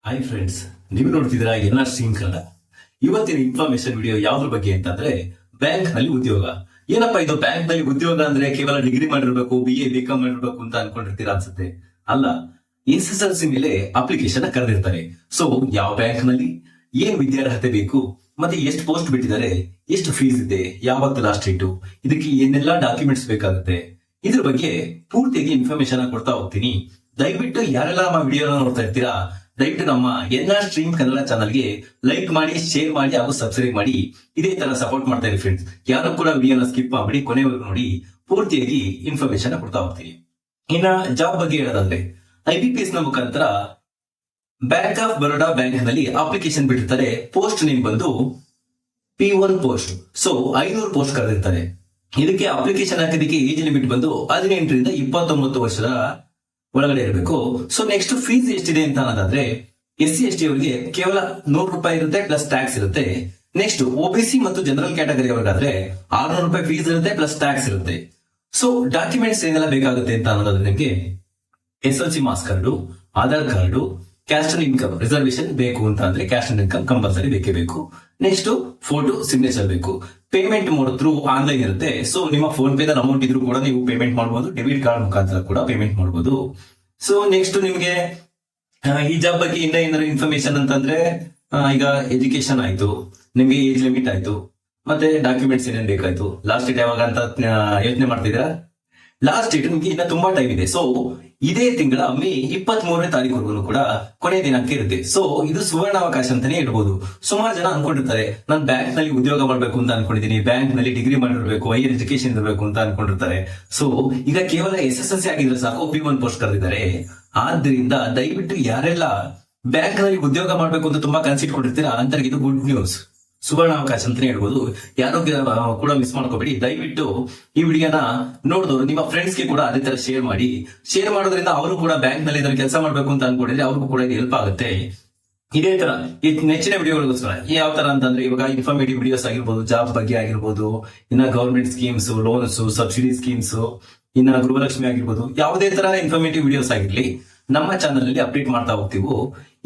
Hi friends, ನೀವು ನೋಡ್ತಿದ್ದೀರಾ N R stream Kannada. ಇವತ್ತಿನ ಇನ್ಫಾರ್ಮೇಶನ್ ವಿಡಿಯೋ ಯಾವ್ದ್ರ ಬಗ್ಗೆ ಅಂತಂದ್ರೆ ಬ್ಯಾಂಕ್ ನಲ್ಲಿ ಉದ್ಯೋಗ. ಏನಪ್ಪಾ ಇದು ಬ್ಯಾಂಕ್ ನಲ್ಲಿ ಉದ್ಯೋಗ ಅಂದ್ರೆ ಕೇವಲ ಡಿಗ್ರಿ ಮಾಡಿರ್ಬೇಕು, BA BCom ಮಾಡಿರ್ಬೇಕು ಅಂತ ಅನ್ಕೊಂಡಿರ್ತೀರಾ ಅನ್ಸುತ್ತೆ. ಅಲ್ಲ, SSLC ಮೇಲೆ ಅಪ್ಲಿಕೇಶನ್ ಕರೆದಿರ್ತಾರೆ. ಸೊ ಯಾವ ಬ್ಯಾಂಕ್ ನಲ್ಲಿ ಏನ್ ವಿದ್ಯಾರ್ಹತೆ ಬೇಕು, ಮತ್ತೆ ಎಷ್ಟು ಪೋಸ್ಟ್ ಬಿಟ್ಟಿದ್ದಾರೆ, ಎಷ್ಟು ಫೀಸ್ ಇದೆ, ಯಾವತ್ತು ಲಾಸ್ಟ್ ಡೇಟು, ಇದಕ್ಕೆ ಏನೆಲ್ಲಾ ಡಾಕ್ಯುಮೆಂಟ್ಸ್ ಬೇಕಾಗುತ್ತೆ, ಇದ್ರ ಬಗ್ಗೆ ಪೂರ್ತಿಯಾಗಿ ಇನ್ಫಾರ್ಮೇಶನ್ ಕೊಡ್ತಾ ಹೋಗ್ತೀನಿ. ದಯವಿಟ್ಟು ಯಾರೆಲ್ಲ ನಮ್ಮ ವಿಡಿಯೋನ ನೋಡ್ತಾ ಇರ್ತೀರಾ, ದಯವಿಟ್ಟು ನಮ್ಮ ಎನ್ಆರ್ ಸ್ಟ್ರೀಮ್ ಕನ್ನಡ ಚಾನಲ್ಗೆ ಲೈಕ್ ಮಾಡಿ, ಶೇರ್ ಮಾಡಿ ಹಾಗೂ ಸಬ್ಸ್ಕ್ರೈಬ್ ಮಾಡಿ. ಇದೇ ತರ ಸಪೋರ್ಟ್ ಮಾಡ್ತಾ ಇರಿ ಫ್ರೆಂಡ್ಸ್. ಯಾರು ಕೂಡ ವಿಡಿಯೋನ ಸ್ಕಿಪ್ ಮಾಡಿ ಕೊನೆವರೆಗೂ ನೋಡಿ, ಪೂರ್ತಿಯಾಗಿ ಇನ್ಫಾರ್ಮೇಶನ್ ಕೊಡ್ತಾ ಹೋಗ್ತೀನಿ. ಇನ್ನ ಜಾಬ್ ಬಗ್ಗೆ ಹೇಳೋದಾದ್ರೆ IBPS ನ ಮುಖಾಂತರ ಬ್ಯಾಂಕ್ ಆಫ್ ಬರೋಡಾ ಬ್ಯಾಂಕ್ ನಲ್ಲಿ ಅಪ್ಲಿಕೇಶನ್ ಬಿಟ್ಟಿರ್ತಾರೆ. ಪೋಸ್ಟ್ ನೇಮ್ ಬಂದು P1 ಪೋಸ್ಟ್. So 500 post ಕರೆದಿರ್ತಾರೆ. ಇದಕ್ಕೆ ಅಪ್ಲಿಕೇಶನ್ ಹಾಕೋದಕ್ಕೆ ಏಜ್ ಲಿಮಿಟ್ ಬಂದು 18 ರಿಂದ 29 ವರ್ಷದ ಒಳಗಡೆ ಇರಬೇಕು. ಸೊ ನೆಕ್ಸ್ಟ್ ಫೀಸ್ ಎಷ್ಟಿದೆ ಅಂತ ಅನ್ನೋದಾದ್ರೆ SC/ST ಅವರಿಗೆ ಕೇವಲ 100 ರೂಪಾಯಿ ಇರುತ್ತೆ, ಪ್ಲಸ್ ಟ್ಯಾಕ್ಸ್ ಇರುತ್ತೆ. ನೆಕ್ಸ್ಟ್ OBC ಮತ್ತು ಜನರಲ್ ಕ್ಯಾಟಗರಿ ಅವರಿಗಾದ್ರೆ 600 ರೂಪಾಯಿ ಫೀಸ್ ಇರುತ್ತೆ, ಪ್ಲಸ್ ಟ್ಯಾಕ್ಸ್ ಇರುತ್ತೆ. ಸೊ ಡಾಕ್ಯುಮೆಂಟ್ಸ್ ಏನೆಲ್ಲ ಬೇಕಾಗುತ್ತೆ ಅಂತ ಅನ್ನೋದಾದ್ರೆ ನಿಮಗೆ SLC marks card, Aadhaar card, caste and income reservation ಬೇಕು ಅಂತ ಅಂದ್ರೆ ಕ್ಯಾಸ್ಟ್ ಅಂಡ್ ಇನ್ಕಮ್ ಕಂಪಲ್ಸರಿ ಬೇಕೇ ಬೇಕು. ನೆಕ್ಸ್ಟ್ ಫೋಟೋ, ಸಿಗ್ನೇಚರ್ ಬೇಕು. ಪೇಮೆಂಟ್ ಮೋಡ್ ಥ್ರೂ ಆನ್ಲೈನ್ ಇರುತ್ತೆ. ಸೊ ನಿಮ್ಮ ಫೋನ್ ಪೇ ದಲ್ಲಿ ಅಮೌಂಟ್ ಇದ್ರೂ ಕೂಡ ನೀವು ಪೇಮೆಂಟ್ ಮಾಡಬಹುದು, ಡೆಬಿಟ್ ಕಾರ್ಡ್ ಮುಖಾಂತರ ಕೂಡ ಪೇಮೆಂಟ್ ಮಾಡಬಹುದು. ಸೊ ನೆಕ್ಸ್ಟ್ ನಿಮಗೆ ಈ ಜಾಬ್ ಬಗ್ಗೆ ಇನ್ನ ಏನಾದ್ರು ಇನ್ಫಾರ್ಮೇಶನ್ ಅಂತಂದ್ರೆ ಈಗ ಎಜುಕೇಶನ್ ಆಯ್ತು, ನಿಮ್ಗೆ ಏಜ್ ಲಿಮಿಟ್ ಆಯ್ತು, ಮತ್ತೆ ಡಾಕ್ಯುಮೆಂಟ್ಸ್ ಏನೇನ್ ಬೇಕಾಯ್ತು, ಲಾಸ್ಟ್ ಡೇಟ್ ಯಾವಾಗ ಅಂತ ಯೋಚನೆ ಮಾಡ್ತಿದ್ದೀರಾ? ಲಾಸ್ಟ್ ಡೇಟ್ ನಿಮ್ಗೆ ಇನ್ನ ತುಂಬಾ ಟೈಮ್ ಇದೆ. ಸೊ ಇದೇ ತಿಂಗಳ ಮೇ 23ನೇ ತಾರೀಕುವರೆಗೂ ಕೂಡ ಕೊನೆ ದಿನಾಂಕ ಇರುತ್ತೆ. ಸೊ ಇದು ಸುವರ್ಣಾವಕಾಶ ಅಂತಾನೆ ಹೇಳ್ಬೋದು. ಸುಮಾರು ಜನ ಅನ್ಕೊಂಡಿರ್ತಾರೆ, ನಾನು ಬ್ಯಾಂಕ್ ನಲ್ಲಿ ಉದ್ಯೋಗ ಮಾಡ್ಬೇಕು ಅಂತ ಅನ್ಕೊಂಡಿದ್ದೀನಿ, ಬ್ಯಾಂಕ್ ನಲ್ಲಿ ಡಿಗ್ರಿ ಮಾಡಿರ್ಬೇಕು, ಹೈಯರ್ ಎಜುಕೇಶನ್ ಇರಬೇಕು ಅಂತ ಅನ್ಕೊಂಡಿರ್ತಾರೆ. ಸೊ ಈಗ ಕೇವಲ SSLC ಆಗಿದ್ರೆ ಸಾಕು, P1 ಪೋಸ್ಟ್ ಕರೆದಿದ್ದಾರೆ. ಆದ್ರಿಂದ ದಯವಿಟ್ಟು ಯಾರೆಲ್ಲ ಬ್ಯಾಂಕ್ ನಲ್ಲಿ ಉದ್ಯೋಗ ಮಾಡ್ಬೇಕು ಅಂತ ತುಂಬಾ ಕನ್ಸಿಟ್ಕೊಂಡಿರ್ತೀರಾ ಅಂತರಿಗೆ ಇದು ಗುಡ್ ನ್ಯೂಸ್, ಸುವರ್ಣಾವಕಾಶ ಅಂತಾನೆ ಹೇಳ್ಬೋದು. ಯಾರು ಕೂಡ ಮಿಸ್ ಮಾಡ್ಕೋಬೇಡಿ. ದಯವಿಟ್ಟು ಈ ವಿಡಿಯೋನ ನೋಡಿದವರು ನಿಮ್ಮ ಫ್ರೆಂಡ್ಸ್ ಗೆ ಕೂಡ ಅದೇ ತರ ಶೇರ್ ಮಾಡಿ. ಶೇರ್ ಮಾಡೋದ್ರಿಂದ ಅವರು ಕೂಡ ಬ್ಯಾಂಕ್ ನಲ್ಲಿ ಇದನ್ನ ಕೆಲಸ ಮಾಡ್ಬೇಕು ಅಂತ ಅನ್ಕೊಂಡಿದ್ರೆ ಅವ್ರಿಗೂ ಕೂಡ ಇದು ಹೆಲ್ಪ್ ಆಗುತ್ತೆ. ಇದೇ ತರ ನೆಚ್ಚಿನ ವಿಡಿಯೋಗಳಿಗೋಸ್ಕರ ಯಾವ ತರ ಅಂತಂದ್ರೆ ಇವಾಗ ಇನ್ಫಾರ್ಮೇಟಿವ್ ವಿಡಿಯೋಸ್ ಆಗಿರ್ಬೋದು, ಜಾಬ್ ಬಗ್ಗೆ ಆಗಿರ್ಬೋದು, ಇನ್ನ government schemes, loans, subsidy schemes, ಇನ್ನ ಗೃಹಲಕ್ಷ್ಮಿ ಆಗಿರ್ಬೋದು, ಯಾವುದೇ ತರ ಇನ್ಫಾರ್ಮೇಟಿವ್ ವಿಡಿಯೋಸ್ ಆಗಿರ್ಲಿ ನಮ್ಮ ಚಾನಲ್ ಅಲ್ಲಿ ಅಪ್ಡೇಟ್ ಮಾಡ್ತಾ ಹೋಗ್ತೀವಿ.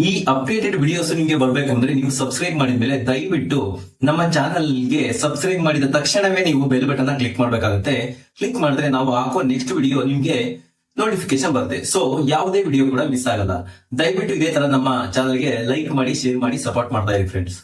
ಈ ಅಪ್ಡೇಟೆಡ್ ವಿಡಿಯೋಸ್ ನಿಮಗೆ ಬರ್ಬೇಕಂದ್ರೆ ನೀವು ಸಬ್ಸ್ಕ್ರೈಬ್ ಮಾಡಿದ್ಮೇಲೆ ದಯವಿಟ್ಟು ನಮ್ಮ ಚಾನಲ್ಗೆ ಸಬ್ಸ್ಕ್ರೈಬ್ ಮಾಡಿದ ತಕ್ಷಣವೇ ನೀವು ಬೆಲ್ ಬಟನ್ ಕ್ಲಿಕ್ ಮಾಡ್ಬೇಕಾಗುತ್ತೆ. ಕ್ಲಿಕ್ ಮಾಡಿದ್ರೆ ನಾವು ಹಾಕೋ ನೆಕ್ಸ್ಟ್ ವಿಡಿಯೋ ನಿಮ್ಗೆ ನೋಟಿಫಿಕೇಶನ್ ಬರುತ್ತೆ. ಸೊ ಯಾವುದೇ ವಿಡಿಯೋ ಕೂಡ ಮಿಸ್ ಆಗಲ್ಲ. ದಯವಿಟ್ಟು ಇದೇ ತರ ನಮ್ಮ ಚಾನಲ್ಗೆ ಲೈಕ್ ಮಾಡಿ, ಶೇರ್ ಮಾಡಿ, ಸಪೋರ್ಟ್ ಮಾಡ್ತಾ ಇರಿ ಫ್ರೆಂಡ್ಸ್.